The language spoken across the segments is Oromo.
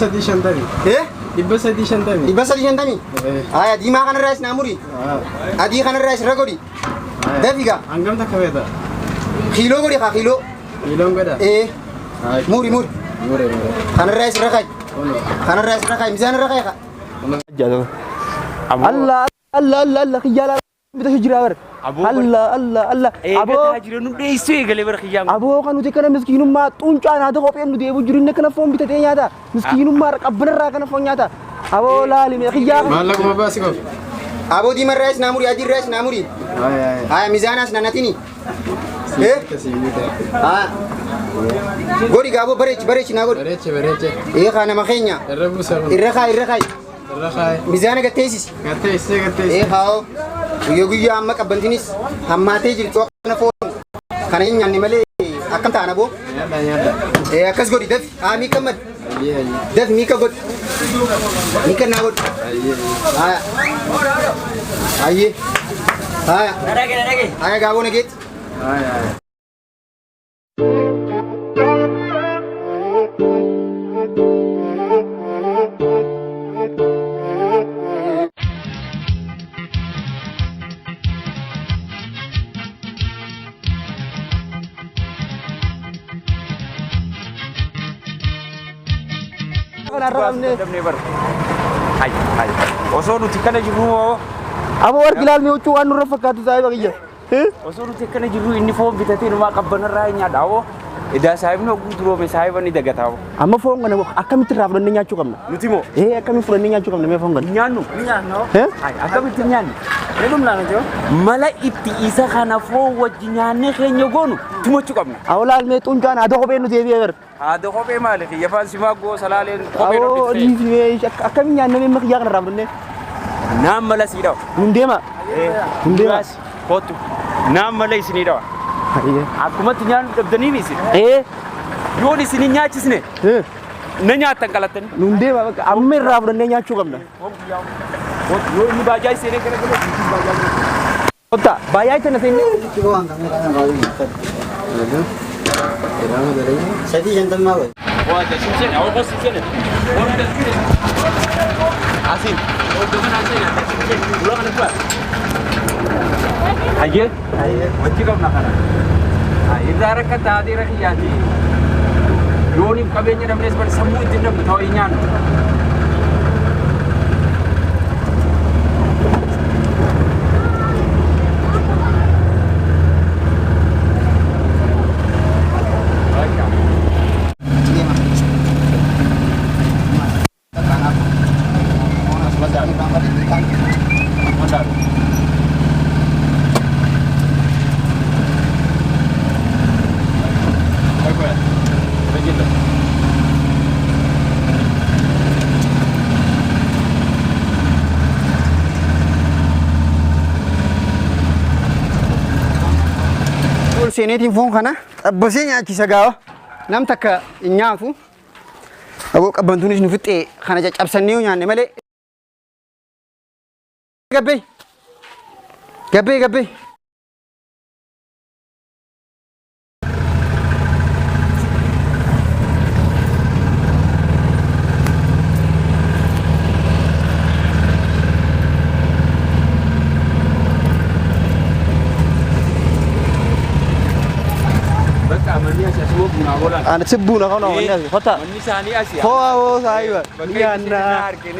sadii shantami. Dhibba sadii shantami. Dhibba sadii shantami. Aya diimaa kanarraas naa muri. Adii kanarraas irra godhi. Dafiga. Hangam takka beeta? Kiiloo godhi haa kiiloo. Kiiloon godha? Muri. Kanarraas irra kaayi. Kanarraas irra kaayi. Misaan irra kaayi haa. Allah khiyala bita hijra bar Allah abo hijra nu deesu egale bar khiyam abo kan uti kana miskinu ma tunca na da kopeen nu deebu jirin kana fon bita te nyaata miskinu ma qabnarra kana fon nyaata abo lali me khiyam Maallaq ma baasi qof. Abo diimaa irraas naa muri adii irraas naa muri. Aya misaanas nanatini. Godhi gaabo bareechi naa godhi. Bareeche. Kana makeenya. Irra buusa. Irra kaayi. Mizaana gatteessis. Gatteessee. Haa. Guyyaa amma qabbantinis hammaatee jirtu kana foon. Kana hin nyaanne malee akkam ta'an aboo. Nyaadha. Akkas godhi daf. Haa miika mad. Daf miika godhi. Miika naa godhi. Haa. Ayyee. Haa. Haa gaaboo nageetti. Osoo nuti kana jirru abo war gilal me uchu anu rafakatu sai bagiya osoo nuti kana jirru inni foon bitatee numa qabbanarraa nyaadhaawoo idaa saayibni guduroo me saayibani dagataawoo amma fon ngana akamitti rafdan nyaachu kamna nuti moo akami fulan nyaachu kamna me fon ngana nyaannu akkamitti nyaanni Edum naa najoo. mala itti isa kana foon wajji nyaannee keenya goonu tumachuu qabna awlaal me tunca na da kopeen nu deebi'e bar haadha kophee maali kiyyafaan simaa goo salaaleen kophee abo dhobbifte ni akami nyaanne me khiya kana rafdan naan mala sii dhawa ndema kootu naan mala isinii dhawa akkumatti nyaannu dhabdanii isin yoon isin nyaachisne na nyaattan qalattan ndema amma rafdan nyaachu kamna yoo inni baajaa isinee kana gala otta baay'aa tana seenni Sadii shantamaa godhi. Waata simsene awwa bos simsene wani da kire asin o da mana sai na simsene ulo kana kwa aye wajji kam na kana idara ka taadira khiyati yoni qabeenya namnes bar sammuu itti namni ta'u nyaan Seeneetiin foon kana xabbasee nyaachisa gaafa nam takka hin nyaatu aboo qabbantuunis nu fixxee kana caccabsannee yoo nyaanne malee gabbee ana sibbuna kana wani hota manni sani asiya ho saiba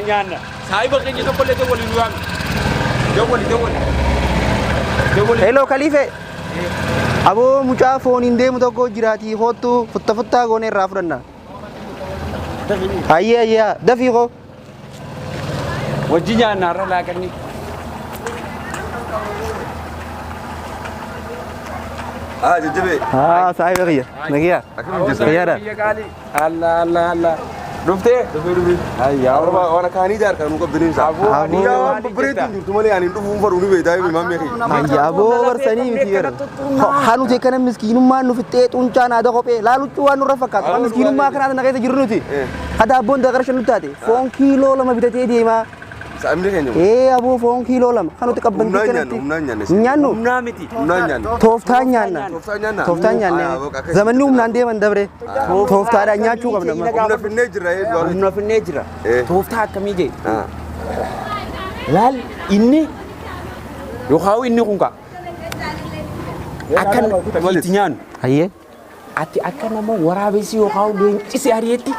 nyaanna saiba keenya tokko illee waliin waan dawwali hello khalife abo mucaa fooniin deemu tokko jiraati hottu futta goone irraa fudhanna ayya dafii ko wajji nyaanna irra laaqanni jajjabe. Saahiba kiyya. Nagiya. Kiyyaadha. Allah. Dhuftee? Ayyaa waan kaanii jaar kan muka biniin isaa. Yaa waan babbareetu jirtu malee ani dhufuun fadhu ni beektaa himu imaam meeqi. Ayyaa aboo barsanii miti gara. Hanu tee kana miskiinummaan nu fittee xuncaan aadaa kophee laaluchuu waan nurra fakkaatu. Waan miskiinummaa kanaata na keessa jirru nuti. Hada abboon dagara shan nutti taate. Foon kiiloo 2 bitatee deemaa. Saamni keenya. Aboo foon kiiloo lama kan nuti qabban kanatti. Nyaannu. Humnaa miti. Humnaan nyaanna. Tooftaan nyaanna. Tooftaan nyaanna. Tooftaan nyaanne. Zamanni humnaan deeman dabre. Tooftaadhaan nyaachuu qabna. Humna finnee jira eebbaa. Humna finnee jira. Tooftaa akkamii jee? Laal inni yookaan inni kun kaa. Akkan itti nyaannu. Hayyee. Ati akka nama waraabessi yookaan leencisi ari'etti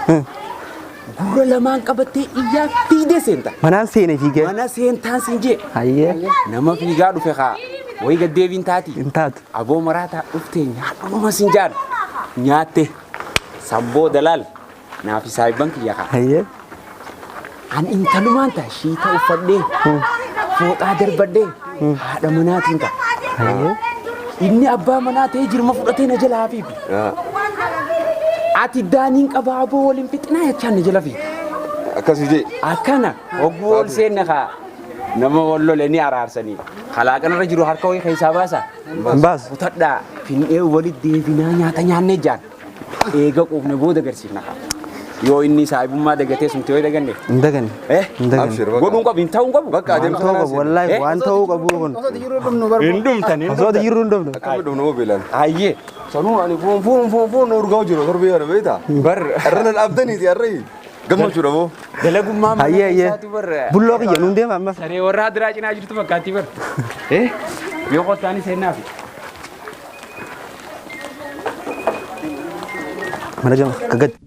gurra lamaan qabattee iyyaa fiigdee seenta. Manaan seenee fiigee. Mana seentaan siin jee. Hayyee. Nama fiigaa dhufe kaa wayi gaddeebiin taati. Hin taatu. Aboo maraataa dhuftee nyaadhuma siin jaan nyaatte sabboo dalaal naaf saayiban kiyya kaa. Hayyee. An intalumaan ta'a shiita uffadhee fooxaa darbadhee haadha manaatiin ta'a. Hayyee. Inni abbaa manaa ta'ee jirma fudhatee na jala hafiifi. Ati daaniin qabaa aboo waliin fixinaa jechaan na jala fiiti. Akkasii jee. Akkana hogguu ol seenna kaa nama wal lole ni araarsanii. Kalaaqanarra jiru harka wayii keessaa baasa. Baas. Kutadhaa finnee walitti deebinaa nyaata nyaannee jaan. Eega quufne booda agarsiifna kaa. Yoo inni saayibummaa dagatee sun ta'ee daganne. Hin daganne. Hin daganne. Godhuun qabu hin ta'uun qabu. Bakka adeemsa Ta'uu qabu wallahi waan ta'uu qabu kun. Hin dhumtan. Osoo jirru hin dhumnu. Akkami dhumna moo beelan. Hayyee. Sanuu ani foon urgaa jiru torbii kana beektaa. Bar. Irra nan abdaniiti harree. Gammachuudha moo. Dalagummaa Hayyee hayyee. Bulloo kiyya nuun deema amma. Saree warraa diraa cinaa jirtu fakkaatti bar. Yoo qottaani seennaaf. Mana jama kagad.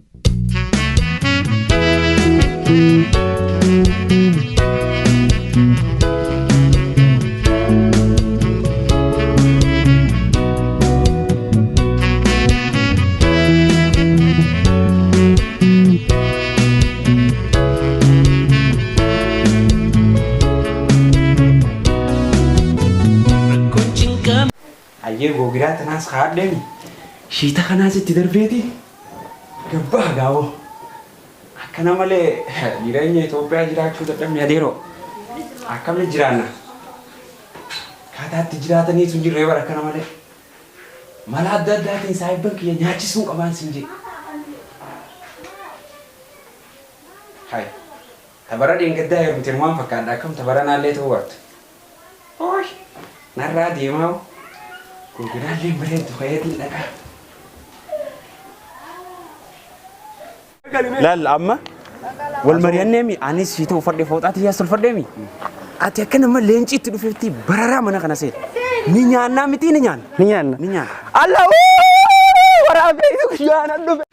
Hayyee gogiraa tanaas haadheemi. Shiita kanaas itti darbeeti. Gabbaa gaawoo. Akkana malee jireenya Itoophiyaa jiraachuu dadhabne adeeroo. Akkamni jiraanna. Kaataatti jiraatanii sun jirree bara akkana malee. Mala adda addaatiin saayibban kiyya nyaachisuun qabaan siin jee. Hayi. Tabara dheengaddaa heerumteen waan fakkaadha akkam tabara naallee ta'uu bartu. Ooyi. Narraa deemaa gurguraallee bareedu fayyadii dhaqaa. Laal amma wal mari'anneemi anis shiita uffadhee fooxaatti yaas ulfadheemi. Ati akka nama leenci itti dhufeetti bararaa mana kana seeta. Ni nyaannaa miti ni nyaanna. Ni nyaanna. Ni nyaanna. Allah waraabee isu yaana dhufe.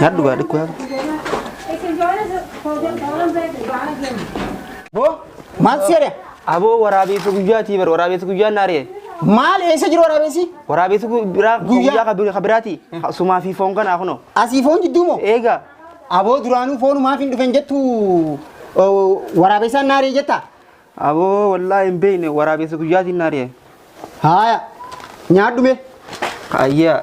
Nyaadhu gaa dhikku yaa. Maal seera? Aboo waraabessa guyyaatii bar waraabessa guyyaan naaree. Maal eessa jiru waraabessi? Waraabessa guyyaa kabiraati. Sumaa fi foon kanaa kuno. Asii foon jidduu moo? Eega. Aboo duraanuu foonu maaf hin dhufen jettu waraabessaan naaree jetta? Aboo wallaahi hin beekne waraabessa guyyaatiin naaree. Haaya nyaadhu mee? Ayyaa.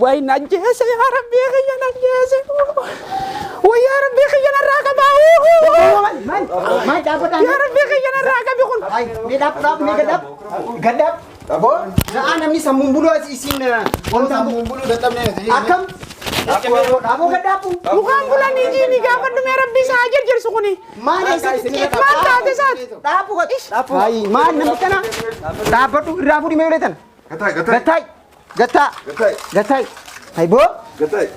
Wai najese ya Rabbi khayya najese. Wa ya Rabbi khayya naraka ba'u. Maal dhaabata? Ya Rabbi khayya naraka bi kun. Ay, mee dhaab mee gadab. Aboo naa namni sammuun buluu isin sammuun buluu dadhabne akkam? Aboo gadaabu. Mukaan bulanii jiini gaafadhu mee Rabbi isaa jirjirsu kuni. Maal eessatti Maal taate saat? dhaabu dhaabu. Ay, maal namni kana dhaabadhu irraa fudhi mee uletan? Gatai. Gatai. Hai bo.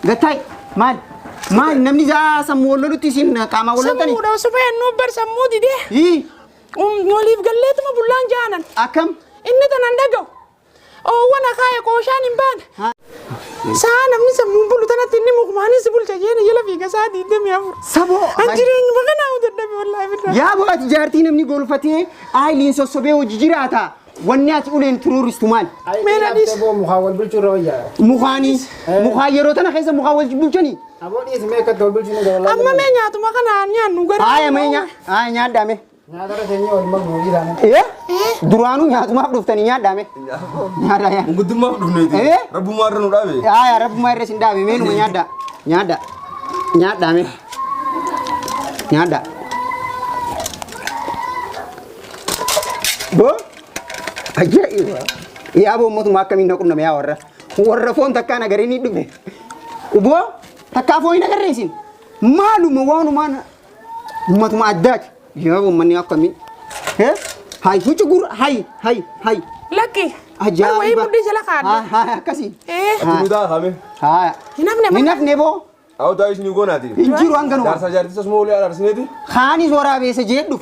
Gatai. Maal namni jaa sammuu wallolutti isin qaama walloltani. Sammuu dha supee nu bar sammuu dide. Waliif galleetuma bullaan jaanan. Akkam? Inni tanan dhaga'u. Oowwan akaaya qooshaan hin baane. Sana namni sammuun bulu tanatti inni mukumaanii si bulcha jeena jala fiiga isaa diidamii afur. Saboo. Anjireenyi maka naa dadhabe wallaahi bitaa. Yaa booti jaartii namni golfatee aayiliin sossobee hojii jiraata. Wanni ati uleen turuuristu maal? Meenadis. Mukaa wal bulchuu irra wayyaa. Mukaanii. Mukaa yeroo tana keessa mukaa wal bulchanii. Aboo dhiyeessi mee akka wal bulchuu ni dabala. Amma mee nyaatuma kanaan nyaannu gara. Haaya mee nyaaddaame. Nyaata irra teenyee wal magnuu dhiiraan. Duraanuu nyaatumaaf dhuftanii nyaaddaame. Nyaaddaa. Guddummaaf dhufneeti. Rabbummaa irra nu dhaabe. Haaya rabbummaa irra sin dhaabe meenuma nyaaddaa. Nyaaddaa. Nyaaddaame. Nyaaddaa. Boo. Ajaa'iba! Yaa boo mootummaa akkamiin na qunname yaa warra foon takkaan agaree ni dhufe. Boo takkaa foon hin agarreesin. Maaluma waanumaan uummatuma addaati. Yaa boo manni akkamii. Hayi fuuchi gurra hayi. Lakki. Ajaa'iba! Wayii mudhii jala kaadde. Haa akkasii. Ati nu daa hame. Haa. Hin hafne boo. Awo daa isin goonaati. Injiru hanganuma. Jaarsa jaartisa smoolee alarsineeti. Kaanis waraabessa jedhuuf.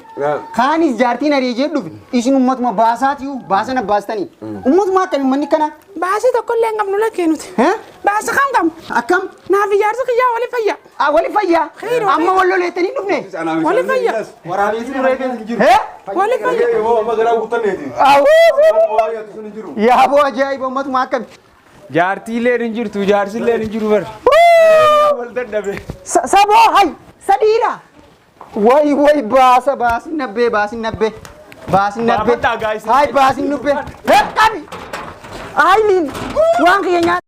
Kaanis jaartiin ari'ee jedhuuf. Isin uummatuma baasaatiyu baasana baastanii. Uummatuma akkamii manni kana. Baasii tokkollee hin qabnu lakkee nuti. Baasa kam qabnu. Akkam? Naaf ijaarsa kiyyaa wali fayya. Wali fayyaa. Amma wal loleettanii dhufne. Wali fayya. Waraabessi reefeen hin jiru. Wali fayya. Yoo amma garaa guutanneeti. Yaa boo ajaa'iba uummatuma akkamii. Jaartiileen hin jirtu, jaarsilleen hin jiru bar. Wal dadhabe. Saboo hay sadiira. Way baasa baasin nabbee. Baafadhaa, guys. Hay baasin nubbee. Qabi. Aayiliin waan kiyya nyaata.